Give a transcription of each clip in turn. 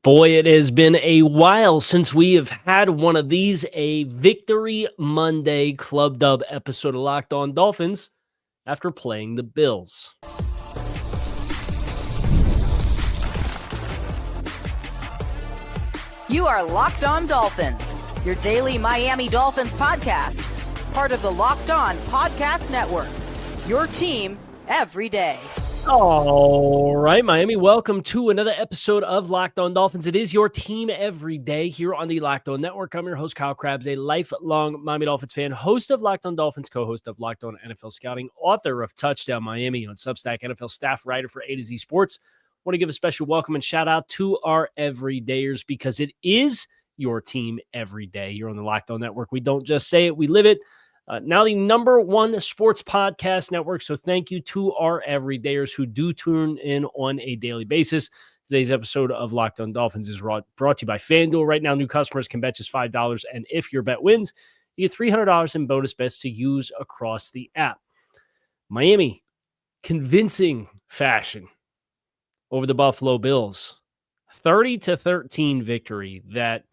Boy, it has been a while since we have had one of these, a Victory Monday Club Dub episode of Locked On Dolphins after playing the Bills. You are Locked On Dolphins, your daily Miami Dolphins podcast, part of the Locked On Podcast Network, your team every day. All right, Miami, welcome to another episode of Locked On Dolphins. It is your team every day here on the Locked On Network. I'm your host, Kyle Krabs, a lifelong Miami Dolphins fan, host of Locked On Dolphins, co-host of Locked On NFL Scouting, author of Touchdown Miami on Substack, NFL staff writer for A to Z Sports. I want to give a special welcome and shout out to our everydayers because it is your team every day here on the Locked On Network. We don't just say it, we live it. Now the number one sports podcast network. So thank you to our everydayers who do tune in on a daily basis. Today's episode of Locked On Dolphins is brought to you by FanDuel. Right now, new customers can bet just $5. And if your bet wins, you get $300 in bonus bets to use across the app. Miami, convincing fashion over the Buffalo Bills. 30-13 victory that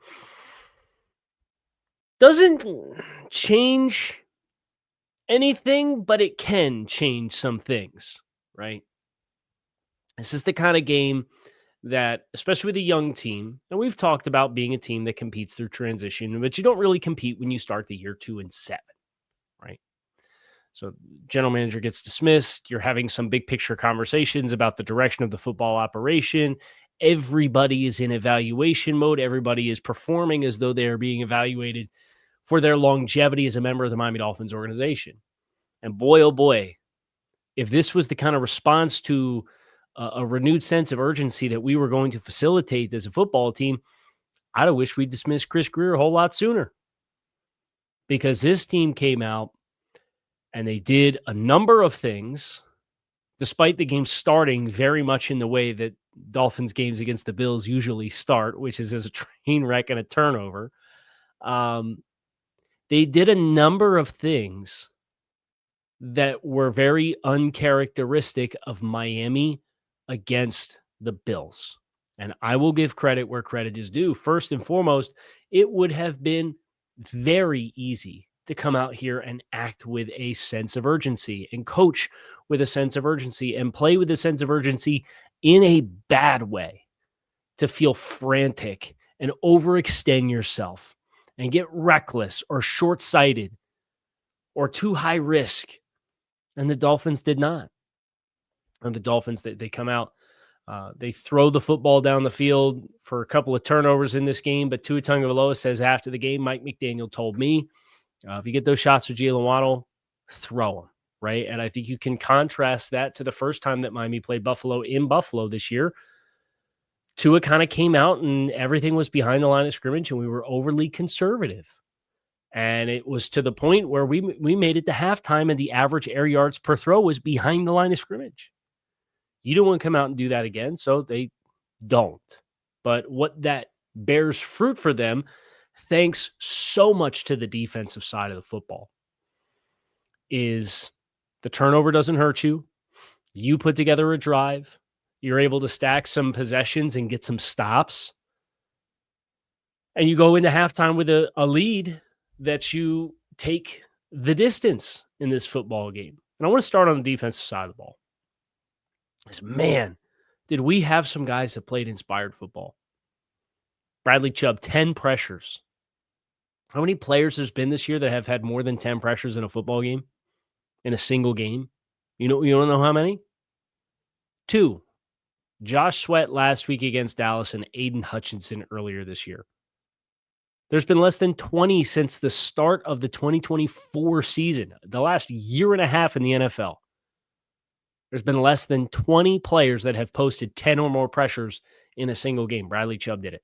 doesn't change anything, but it can change some things, right? This is the kind of game that, especially with a young team, and we've talked about being a team that competes through transition, but you don't really compete when you start the year 2-7, right? So general manager gets dismissed. You're having some big picture conversations about the direction of the football operation. Everybody is in evaluation mode. Everybody is performing as though they are being evaluated for their longevity as a member of the Miami Dolphins organization. And boy, oh boy, if this was the kind of response to a renewed sense of urgency that we were going to facilitate as a football team, I'd have wished we'd dismissed Chris Grier a whole lot sooner. Because this team came out and they did a number of things, despite the game starting very much in the way that Dolphins games against the Bills usually start, which is as a train wreck and a turnover. They did a number of things that were very uncharacteristic of Miami against the Bills. And I will give credit where credit is due. First and foremost, it would have been very easy to come out here and act with a sense of urgency and coach with a sense of urgency and play with a sense of urgency in a bad way, to feel frantic and overextend yourself and get reckless or short-sighted or too high risk. And the Dolphins did not. And the Dolphins, they come out, they throw the football down the field for a couple of turnovers in this game. But Tua Tagovailoa says after the game, Mike McDaniel told me, if you get those shots with Jalen Waddle, throw them, right? And I think you can contrast that to the first time that Miami played Buffalo in Buffalo this year. Tua kind of came out and everything was behind the line of scrimmage and we were overly conservative. And it was to the point where we made it to halftime and the average air yards per throw was behind the line of scrimmage. You don't want to come out and do that again, so they don't. But what that bears fruit for them, thanks so much to the defensive side of the football, is the turnover doesn't hurt you. You put together a drive. You're able to stack some possessions and get some stops. And you go into halftime with a lead that you take the distance in this football game. And I want to start on the defensive side of the ball. Man, did we have some guys that played inspired football. Bradley Chubb, 10 pressures. How many players there's been this year that have had more than 10 pressures in a football game? In a single game? You don't know how many? 2. Josh Sweat last week against Dallas and Aiden Hutchinson earlier this year. There's been less than 20 since the start of the 2024 season, the last year and a half in the NFL. There's been less than 20 players that have posted 10 or more pressures in a single game. Bradley Chubb did it.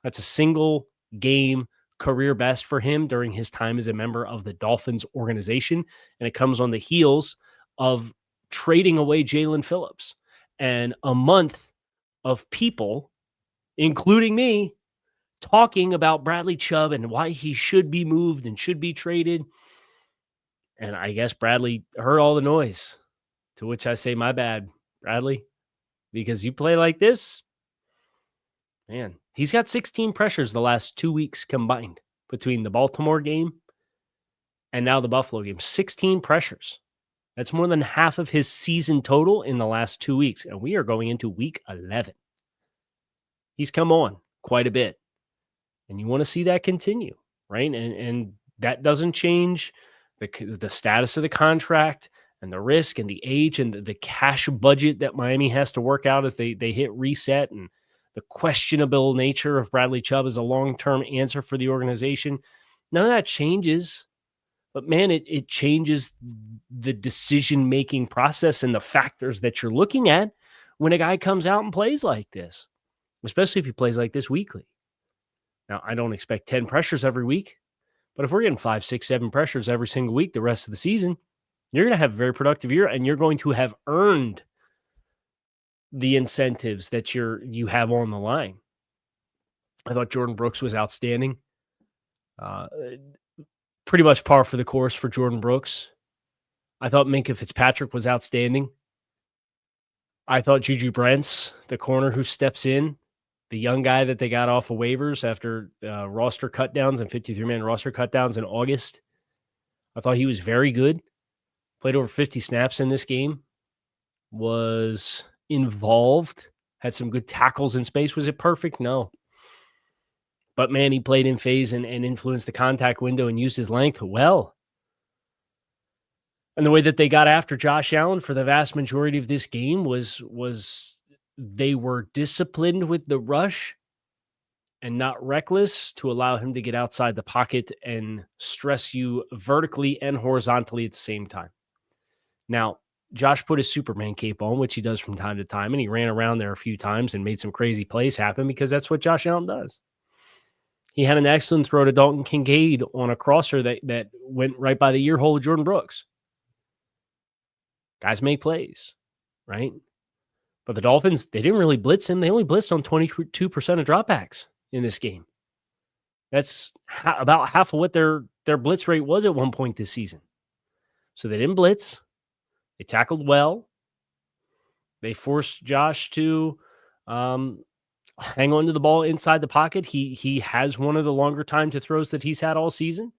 That's a single game career best for him during his time as a member of the Dolphins organization. And it comes on the heels of trading away Jalen Phillips and a month of people, including me, talking about Bradley Chubb and why he should be moved and should be traded. And I guess Bradley heard all the noise, to which I say, my bad, Bradley, because you play like this Man, he's got 16 pressures the last 2 weeks combined between the Baltimore game and now the Buffalo game. 16 pressures. That's more than half of his season total in the last 2 weeks. And we are going into week 11. He's come on quite a bit. And you want to see that continue, right? And that doesn't change the status of the contract and the risk and the age and the cash budget that Miami has to work out as they hit reset, and the questionable nature of Bradley Chubb as a long-term answer for the organization. None of that changes. But man, it changes the decision-making process and the factors that you're looking at when a guy comes out and plays like this, especially if he plays like this weekly. Now, I don't expect 10 pressures every week, but if we're getting 5, 6, 7 pressures every single week the rest of the season, you're going to have a very productive year, and you're going to have earned the incentives that you have on the line. I thought Jordan Brooks was outstanding. Pretty much par for the course for Jordan Brooks. I thought Minkah Fitzpatrick was outstanding. I thought JuJu Brents, the corner who steps in, the young guy that they got off of waivers after roster cutdowns and 53-man roster cutdowns in August, I thought he was very good. Played over 50 snaps in this game. Was involved. Had some good tackles in space. Was it perfect? No. But, man, he played in phase and influenced the contact window and used his length well. And the way that they got after Josh Allen for the vast majority of this game was they were disciplined with the rush and not reckless to allow him to get outside the pocket and stress you vertically and horizontally at the same time. Now, Josh put his Superman cape on, which he does from time to time, and he ran around there a few times and made some crazy plays happen because that's what Josh Allen does. He had an excellent throw to Dalton Kincaid on a crosser that went right by the ear hole of Jordan Brooks. Guys make plays, right? But the Dolphins, they didn't really blitz him. They only blitzed on 22% of dropbacks in this game. That's about half of what their blitz rate was at one point this season. So they didn't blitz. They tackled well. They forced Josh to hang on to the ball inside the pocket. He has one of the longer time to throws that he's had all season.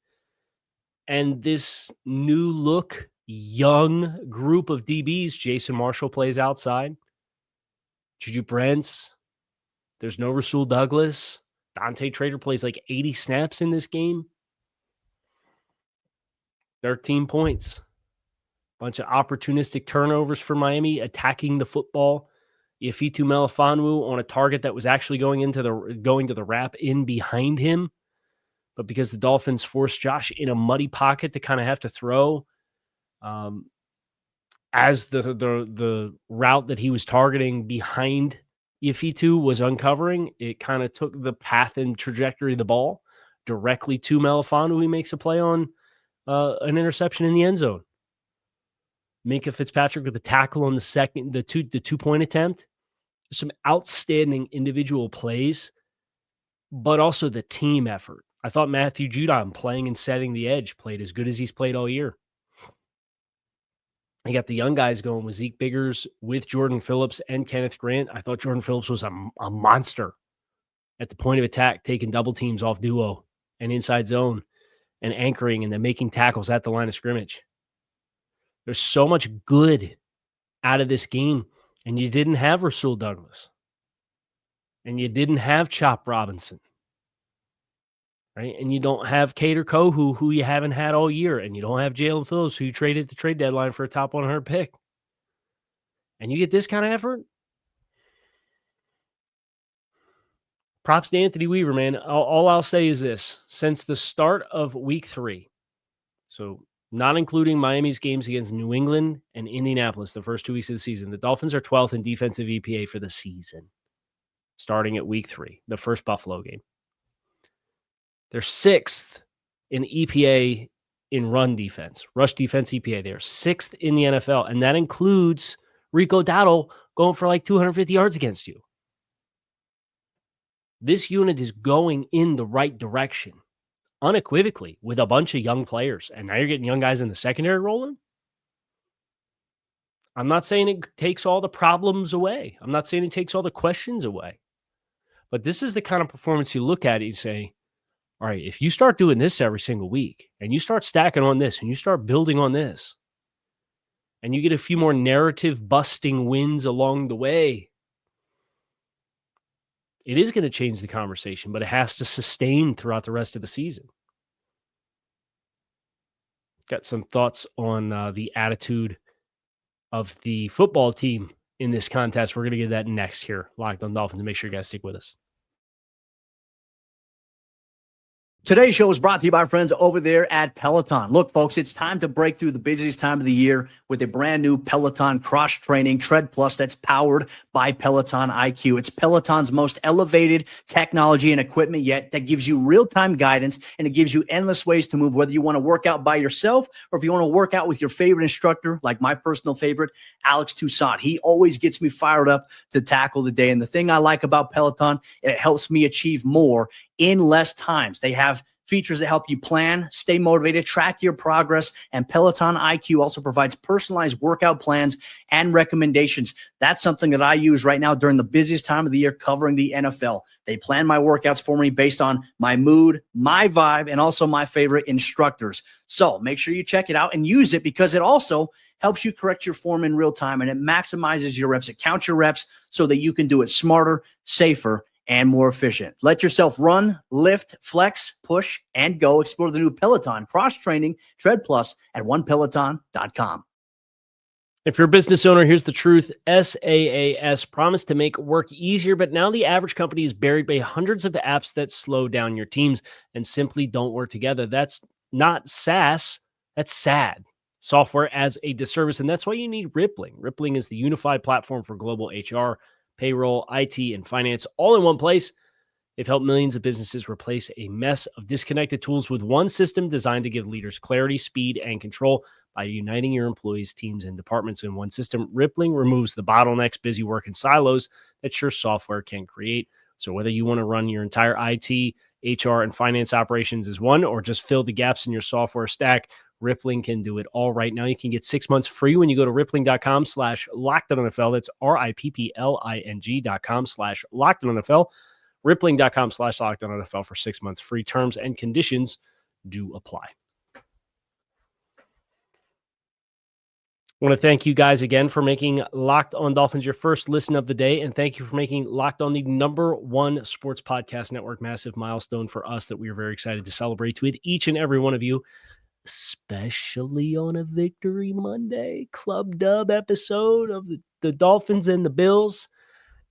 And this new look, young group of DBs, Jason Marshall plays outside. JuJu Brents. There's no Rasul Douglas. Dante Trader plays like 80 snaps in this game. 13 points. Bunch of opportunistic turnovers for Miami, attacking the football. Ifitu Melifonwu on a target that was actually going to the wrap in behind him. But because the Dolphins forced Josh in a muddy pocket to kind of have to throw, as the route that he was targeting behind Ifitu was uncovering, it kind of took the path and trajectory of the ball directly to Melifonwu. He makes a play on an interception in the end zone. Minkah Fitzpatrick with the tackle on the two-point attempt. Some outstanding individual plays, but also the team effort. I thought Matthew Judon playing and setting the edge played as good as he's played all year. You got the young guys going with Zeke Biggers, with Jordan Phillips and Kenneth Grant. I thought Jordan Phillips was a monster at the point of attack, taking double teams off duo and inside zone and anchoring and then making tackles at the line of scrimmage. There's so much good out of this game, and you didn't have Rasul Douglas, and you didn't have Chop Robinson, right? And you don't have Kader Kohu, who you haven't had all year, and you don't have Jalen Phillips, who you traded at the trade deadline for a top 100 pick. And you get this kind of effort? Props to Anthony Weaver, man. All I'll say is this. Since the start of week 3, so not including Miami's games against New England and Indianapolis the first 2 weeks of the season, the Dolphins are 12th in defensive EPA for the season, starting at week 3, the first Buffalo game. They're 6th in EPA in run defense, rush defense EPA. They're 6th in the NFL, and that includes Rico Dowdle going for like 250 yards against you. This unit is going in the right direction, unequivocally, with a bunch of young players. And now you're getting young guys in the secondary rolling. I'm not saying it takes all the problems away. I'm not saying it takes all the questions away. But this is the kind of performance you look at and you say, all right, if you start doing this every single week and you start stacking on this and you start building on this and you get a few more narrative busting wins along the way, it is going to change the conversation, but it has to sustain throughout the rest of the season. Got some thoughts on the attitude of the football team in this contest. We're going to get that next here. Locked on Dolphins. Make sure you guys stick with us. Today's show is brought to you by our friends over there at Peloton. Look, folks, it's time to break through the busiest time of the year with a brand new Peloton cross-training Tread Plus that's powered by Peloton IQ. It's Peloton's most elevated technology and equipment yet that gives you real-time guidance, and it gives you endless ways to move, whether you want to work out by yourself or if you want to work out with your favorite instructor, like my personal favorite, Alex Toussaint. He always gets me fired up to tackle the day. And the thing I like about Peloton, it helps me achieve more in less times. They have features that help you plan, stay motivated, track your progress, and Peloton IQ also provides personalized workout plans and recommendations. That's something that I use right now during the busiest time of the year covering the NFL. They plan my workouts for me based on my mood, my vibe, and also my favorite instructors. So make sure you check it out and use it because it also helps you correct your form in real time, and it maximizes your reps. It counts your reps so that you can do it smarter, safer, and more efficient. Let yourself run, lift, flex, push, and go. Explore the new Peloton cross-training Tread Plus at onepeloton.com. If you're a business owner, here's the truth. SaaS promised to make work easier, but now the average company is buried by hundreds of apps that slow down your teams and simply don't work together. That's not SaaS. That's sad. Software as a disservice, and that's why you need Rippling. Rippling is the unified platform for global HR, payroll, IT, and finance all in one place. They've helped millions of businesses replace a mess of disconnected tools with one system designed to give leaders clarity, speed, and control by uniting your employees, teams, and departments in one system. Rippling removes the bottlenecks, busy work, and silos that your software can create. So whether you want to run your entire IT, HR, and finance operations as one, or just fill the gaps in your software stack, Rippling can do it all right now. You can get 6 months free when you go to rippling.com/LockedOnNFL. That's RIPPLING.com/LockedOnNFL. Rippling.com/LockedOnNFL for 6 months free. Terms and conditions do apply. I want to thank you guys again for making Locked On Dolphins your first listen of the day, and thank you for making Locked On the #1 sports podcast network. Massive milestone for us that we are very excited to celebrate with each and every one of you, especially on a Victory Monday Club Dub episode of the Dolphins and the Bills.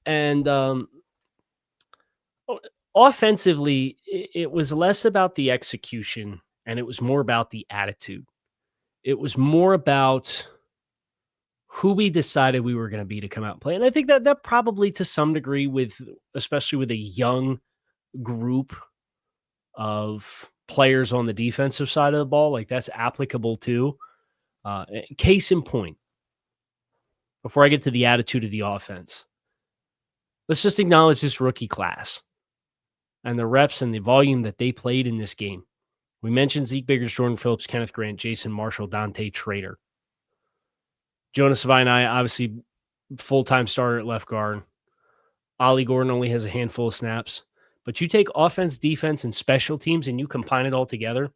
And offensively, it was less about the execution and it was more about the attitude. It was more about who we decided we were going to be to come out and play. And I think that probably to some degree especially with a young group of players on the defensive side of the ball, like that's applicable too. Case in point, before I get to the attitude of the offense, let's just acknowledge this rookie class and the reps and the volume that they played in this game. We mentioned Zeke Biggers, Jordan Phillips, Kenneth Grant, Jason Marshall, Dante Trader. Jonas Savai, obviously full-time starter at left guard. Ollie Gordon only has a handful of snaps. But you take offense, defense, and special teams, and you combine it all together,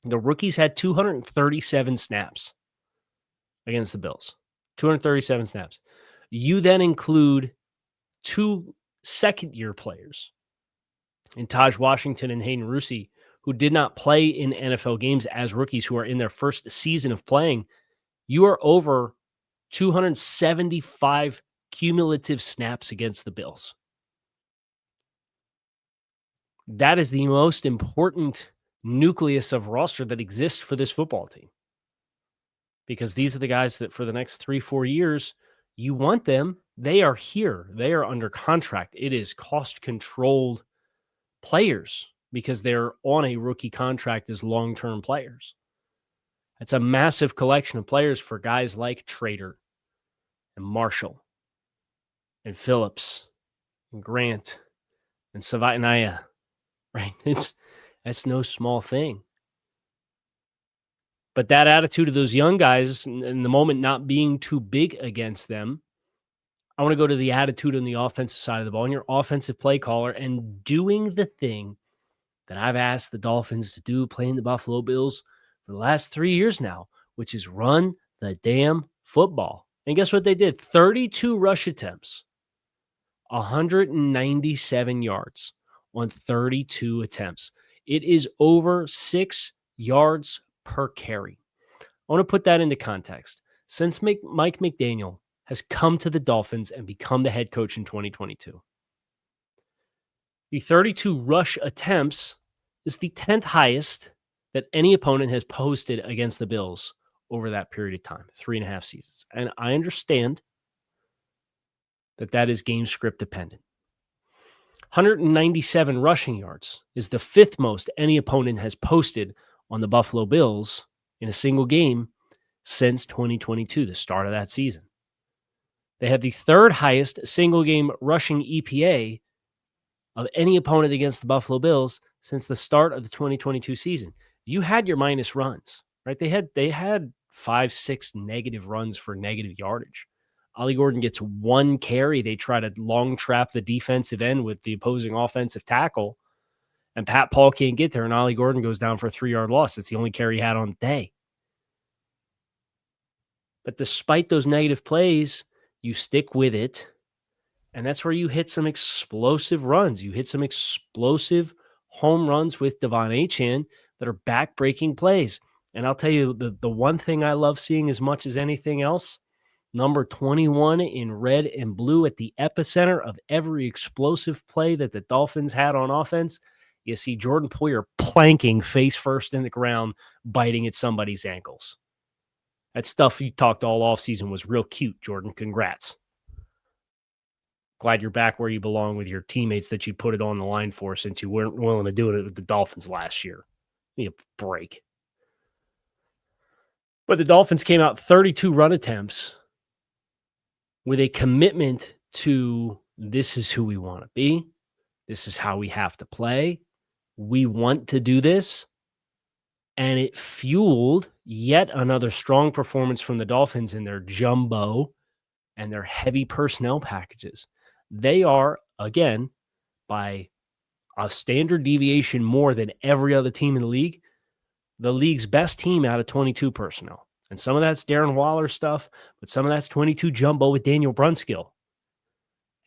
the rookies had 237 snaps against the Bills. 237 snaps. You then include 2 second-year players in Taj Washington and Hayden Rusi, who did not play in NFL games as rookies, who are in their first season of playing. You are over 275 cumulative snaps against the Bills. That is the most important nucleus of roster that exists for this football team. Because these are the guys that for the next 3-4 years, you want them. They are here. They are under contract. It is cost-controlled players because they're on a rookie contract as long-term players. It's a massive collection of players for guys like Trader and Marshall and Phillips and Grant and Savaitanaya. Right? That's no small thing. But that attitude of those young guys and the moment not being too big against them, I want to go to the attitude on the offensive side of the ball and your offensive play caller and doing the thing that I've asked the Dolphins to do playing the Buffalo Bills for the last 3 years now, which is run the damn football. And guess what they did? 32 rush attempts, 197 yards on 32 attempts. It is over 6 yards per carry. I want to put that into context. Since Mike McDaniel has come to the Dolphins and become the head coach in 2022, the 32 rush attempts is the 10th highest that any opponent has posted against the Bills over that period of time, 3.5 seasons. And I understand that is game script dependent. 197 rushing yards is the 5th most any opponent has posted on the Buffalo Bills in a single game since 2022, the start of that season. They have the 3rd highest single game rushing EPA of any opponent against the Buffalo Bills since the start of the 2022 season. You had your minus runs, right? They had 5-6 negative runs for negative yardage. Ollie Gordon gets 1 carry. They try to long trap the defensive end with the opposing offensive tackle, and Pat Paul can't get there, and Ollie Gordon goes down for a 3-yard loss. It's the only carry he had on the day. But despite those negative plays, you stick with it, and that's where you hit some explosive runs. You hit some explosive home runs with Devon Achane that are back-breaking plays. And I'll tell you, the one thing I love seeing as much as anything else, number 21 in red and blue at the epicenter of every explosive play that the Dolphins had on offense, you see Jordan Poyer planking face first in the ground, biting at somebody's ankles. That stuff you talked all offseason was real cute, Jordan. Congrats. Glad you're back where you belong with your teammates that you put it on the line for since you weren't willing to do it with the Dolphins last year. Need a break. But the Dolphins came out 32 run attempts with a commitment to this is who we want to be. This is how we have to play. We want to do this. And it fueled yet another strong performance from the Dolphins in their jumbo and their heavy personnel packages. They are, again, by a standard deviation more than every other team in the league's best team out of 22 personnel. And some of that's Darren Waller stuff, but some of that's 22 jumbo with Daniel Brunskill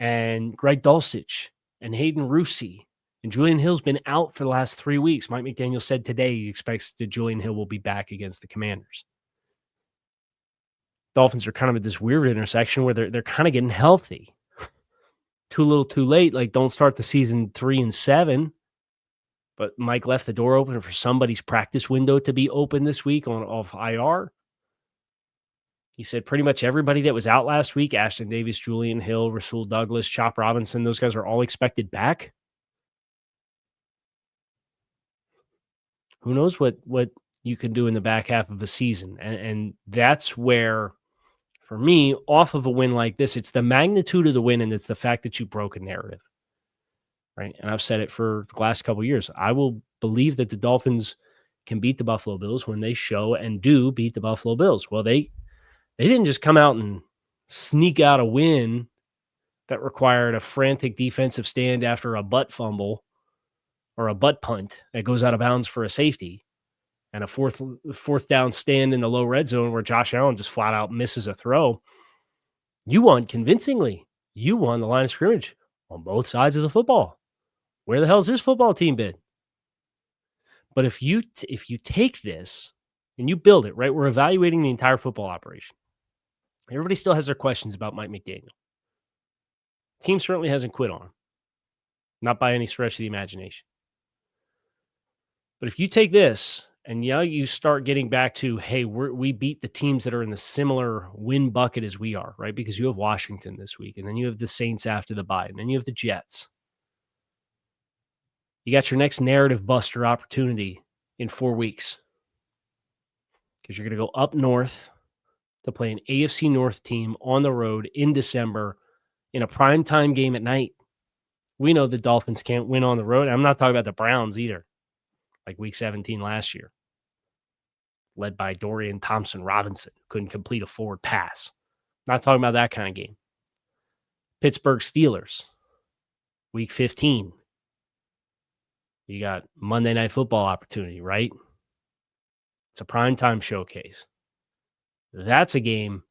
and Greg Dulcich and Hayden Rusi. And Julian Hill's been out for the last 3 weeks. Mike McDaniel said today he expects that Julian Hill will be back against the Commanders. Dolphins are kind of at this weird intersection where they're kind of getting healthy. Too little, too late. Like, don't start the season 3-7. But Mike left the door open for somebody's practice window to be open this week off IR. He said pretty much everybody that was out last week, Ashton Davis, Julian Hill, Rasul Douglas, Chop Robinson, those guys are all expected back. Who knows what you can do in the back half of a season. And that's where, for me, off of a win like this, it's the magnitude of the win and it's the fact that you broke a narrative. Right? And I've said it for the last couple of years. I will believe that the Dolphins can beat the Buffalo Bills when they show and do beat the Buffalo Bills. Well, they didn't just come out and sneak out a win that required a frantic defensive stand after a butt fumble or a butt punt that goes out of bounds for a safety and a fourth down stand in the low red zone where Josh Allen just flat out misses a throw. You won convincingly. You won the line of scrimmage on both sides of the football. Where the hell's this football team been? But if you take this and you build it, right, we're evaluating the entire football operation. Everybody still has their questions about Mike McDaniel. Team certainly hasn't quit on him. Not by any stretch of the imagination. But if you take this and you start getting back to, hey, we beat the teams that are in the similar win bucket as we are, right? Because you have Washington this week, and then you have the Saints after the bye, and then you have the Jets. You got your next narrative buster opportunity in 4 weeks. Because you're going to go up north to play an AFC North team on the road in December in a primetime game at night. We know the Dolphins can't win on the road. I'm not talking about the Browns either, like week 17 last year, led by Dorian Thompson-Robinson, couldn't complete a forward pass. Not talking about that kind of game. Pittsburgh Steelers, week 15. You got Monday Night Football opportunity, right? It's a primetime showcase. That's a game.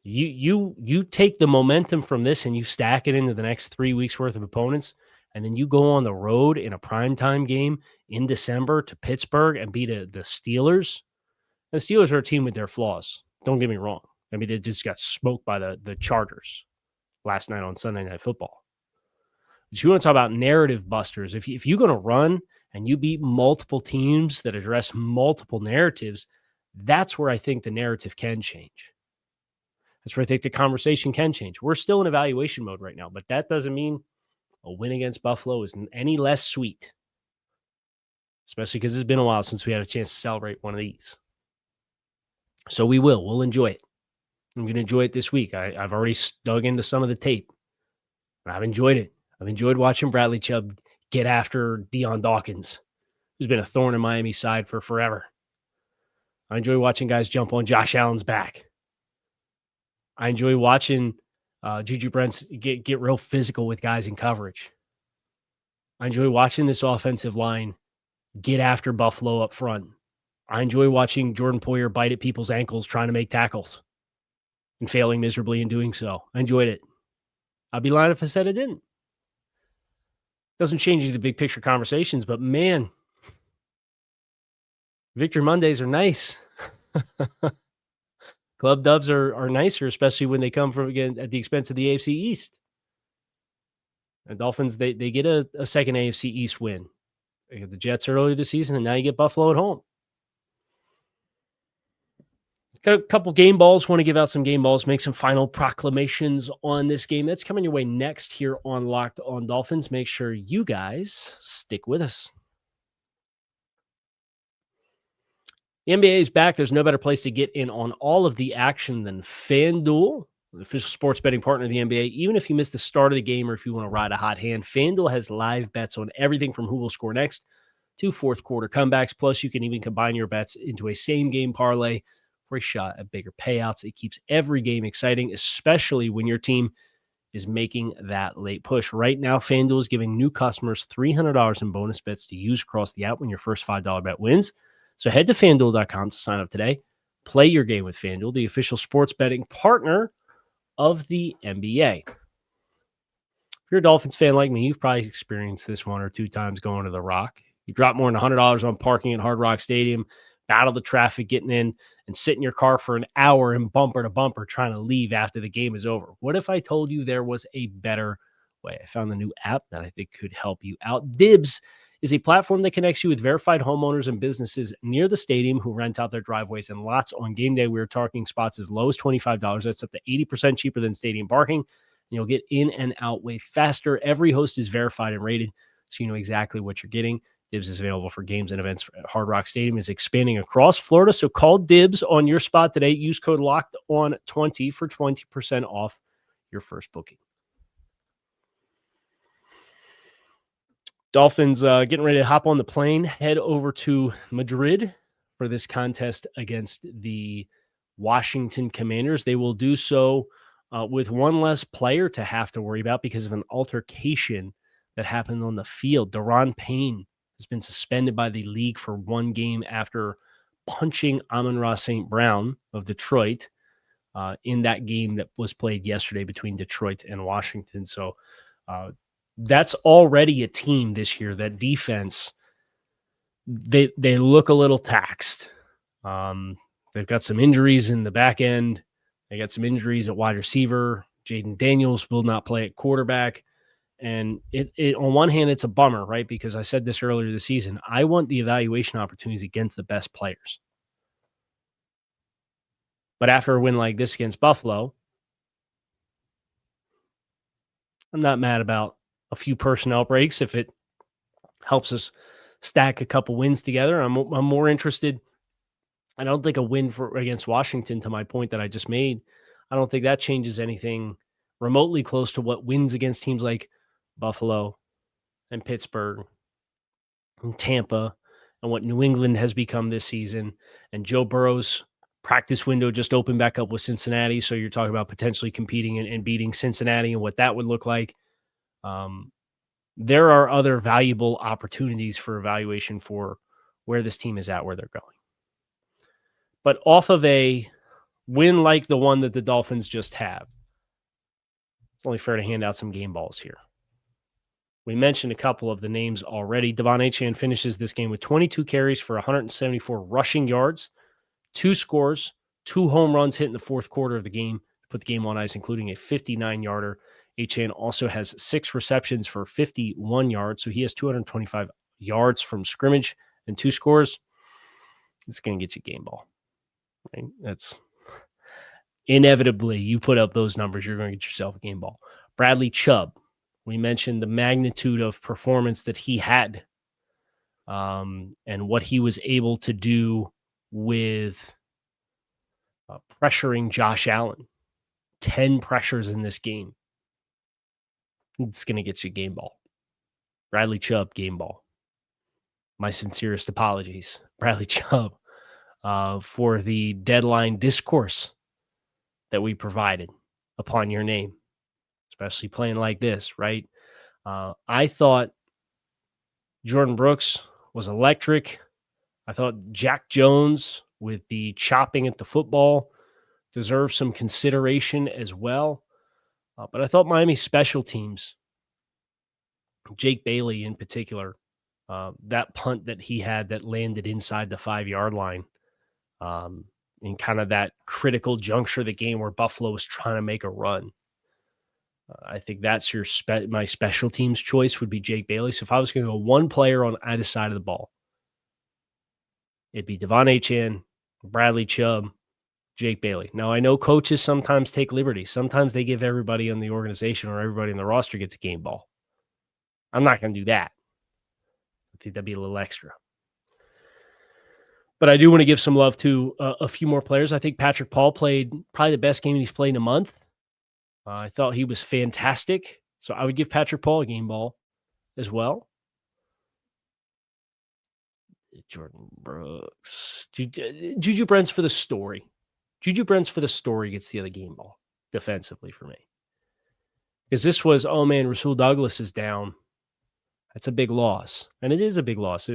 You take the momentum from this and you stack it into the next 3 weeks worth of opponents, and then you go on the road in a primetime game in December to Pittsburgh and beat the Steelers. And the Steelers are a team with their flaws. Don't get me wrong. I mean, they just got smoked by the Chargers last night on Sunday Night Football. But you want to talk about narrative busters. If you're going to run and you beat multiple teams that address multiple narratives, that's where I think the narrative can change. That's where I think the conversation can change. We're still in evaluation mode right now, but that doesn't mean a win against Buffalo is any less sweet, especially because it's been a while since we had a chance to celebrate one of these. So we'll enjoy it. I'm going to enjoy it this week. I've already dug into some of the tape, and I've enjoyed it. I've enjoyed watching Bradley Chubb get after Dion Dawkins, who's been a thorn in Miami's side for forever. I enjoy watching guys jump on Josh Allen's back. I enjoy watching JuJu Brents get real physical with guys in coverage. I enjoy watching this offensive line get after Buffalo up front. I enjoy watching Jordan Poyer bite at people's ankles trying to make tackles and failing miserably in doing so. I enjoyed it. I'd be lying if I said I didn't. Doesn't change the big picture conversations, but man, Victory Mondays are nice. Club dubs are nicer, especially when they come from, again, at the expense of the AFC East. The Dolphins, they get a second AFC East win. They get the Jets earlier this season, and now you get Buffalo at home. Got a couple game balls. Want to give out some game balls, make some final proclamations on this game. That's coming your way next here on Locked on Dolphins. Make sure you guys stick with us. The NBA is back. There's no better place to get in on all of the action than FanDuel, the official sports betting partner of the NBA. Even if you missed the start of the game or if you want to ride a hot hand, FanDuel has live bets on everything from who will score next to fourth quarter comebacks. Plus, you can even combine your bets into a same-game parlay for a shot at bigger payouts. It keeps every game exciting, especially when your team is making that late push. Right now, FanDuel is giving new customers $300 in bonus bets to use across the app when your first $5 bet wins. So head to FanDuel.com to sign up today. Play your game with FanDuel, the official sports betting partner of the NBA. If you're a Dolphins fan like me, you've probably experienced this one or two times going to the Rock. You drop more than $100 on parking at Hard Rock Stadium, battle the traffic getting in, and sit in your car for an hour and bumper to bumper trying to leave after the game is over. What if I told you there was a better way? I found a new app that I think could help you out. Dibs is a platform that connects you with verified homeowners and businesses near the stadium who rent out their driveways and lots on game day. We are targeting spots as low as $25. That's up to 80% cheaper than stadium parking. And you'll get in and out way faster. Every host is verified and rated, so you know exactly what you're getting. Dibs is available for games and events at Hard Rock Stadium. Is expanding across Florida, so call Dibs on your spot today. Use code LOCKEDON20 for 20% off your first booking. Dolphins getting ready to hop on the plane, head over to Madrid for this contest against the Washington Commanders. They will do so with one less player to have to worry about because of an altercation that happened on the field. Duron Payne has been suspended by the league for one game after punching Amon-Ra St. Brown of Detroit in that game that was played yesterday between Detroit and Washington. So that's already a team this year. That defense, they look a little taxed. They've got some injuries in the back end. They got some injuries at wide receiver. Jaden Daniels will not play at quarterback. And it on one hand, it's a bummer, right? Because I said this earlier this season. I want the evaluation opportunities against the best players. But after a win like this against Buffalo, I'm not mad about a few personnel breaks if it helps us stack a couple wins together. I'm more interested. I don't think a win against Washington, to my point that I just made, I don't think that changes anything remotely close to what wins against teams like Buffalo and Pittsburgh and Tampa and what New England has become this season and Joe Burrow's Practice window just opened back up with Cincinnati, so you're talking about potentially competing and beating Cincinnati and what that would look like. There are other valuable opportunities for evaluation for where this team is at, where they're going. But off of a win like the one that the Dolphins just have, it's only fair to hand out some game balls here. We mentioned a couple of the names already. Achane finishes this game with 22 carries for 174 rushing yards, 2 scores, 2 home runs hit in the fourth quarter of the game to put the game on ice, including a 59-yarder. Achane also has 6 receptions for 51 yards, so he has 225 yards from scrimmage and 2 scores. It's going to get you a game ball. Right? That's inevitably, you put up those numbers, you're going to get yourself a game ball. Bradley Chubb, we mentioned the magnitude of performance that he had and what he was able to do with pressuring Josh Allen. 10 pressures in this game. It's going to get you a game ball. Bradley Chubb, game ball. My sincerest apologies, Bradley Chubb, for the deadline discourse that we provided upon your name, especially playing like this, right? I thought Jordan Brooks was electric. I thought Jack Jones, with the chopping at the football, deserves some consideration as well. But I thought Miami's special teams, Jake Bailey in particular, that punt that he had that landed inside the 5-yard line, in kind of that critical juncture of the game where Buffalo was trying to make a run. I think that's your my special teams choice would be Jake Bailey. So if I was going to go one player on either side of the ball, it'd be Achane, Bradley Chubb, Jake Bailey. Now, I know coaches sometimes take liberties. Sometimes they give everybody in the organization or everybody in the roster gets a game ball. I'm not going to do that. I think that'd be a little extra. But I do want to give some love to a few more players. I think Patrick Paul played probably the best game he's played in a month. I thought he was fantastic. So I would give Patrick Paul a game ball as well. Jordan Brooks. JuJu Brents for the story. JuJu Brents for the story gets the other game ball defensively for me. Because this was, oh man, Rasul Douglas is down. That's a big loss. And it is a big loss.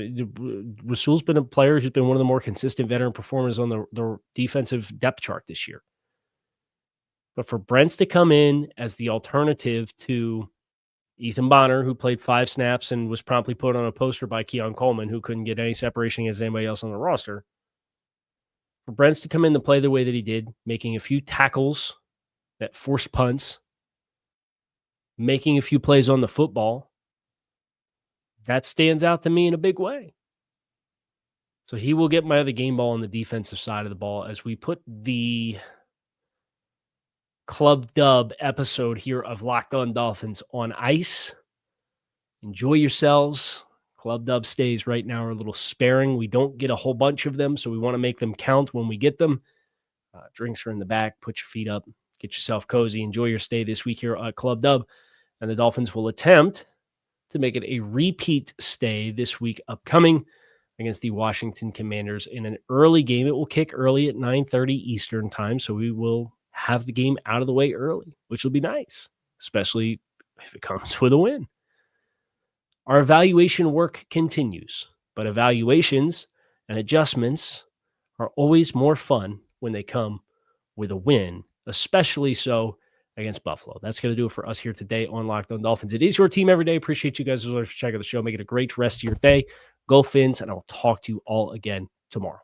Rasul's been a player who's been one of the more consistent veteran performers on the defensive depth chart this year. But for Brents to come in as the alternative to Ethan Bonner, who played 5 snaps and was promptly put on a poster by Keon Coleman, who couldn't get any separation against anybody else on the roster. For Brents to come in to play the way that he did, making a few tackles that forced punts, making a few plays on the football, that stands out to me in a big way. So he will get my other game ball on the defensive side of the ball as we put the Club Dub episode here of Locked On Dolphins on ice. Enjoy yourselves. Club Dub stays right now are a little sparing. We don't get a whole bunch of them, so we want to make them count when we get them. Drinks are in the back. Put your feet up. Get yourself cozy. Enjoy your stay this week here at Club Dub. And the Dolphins will attempt to make it a repeat stay this week upcoming against the Washington Commanders in an early game. It will kick early at 9:30 Eastern time, so we will have the game out of the way early, which will be nice, especially if it comes with a win. Our evaluation work continues, but evaluations and adjustments are always more fun when they come with a win, especially so against Buffalo. That's going to do it for us here today on Locked On Dolphins. It is your team every day. Appreciate you guys as always for checking the show. Make it a great rest of your day. Go Fins, and I'll talk to you all again tomorrow.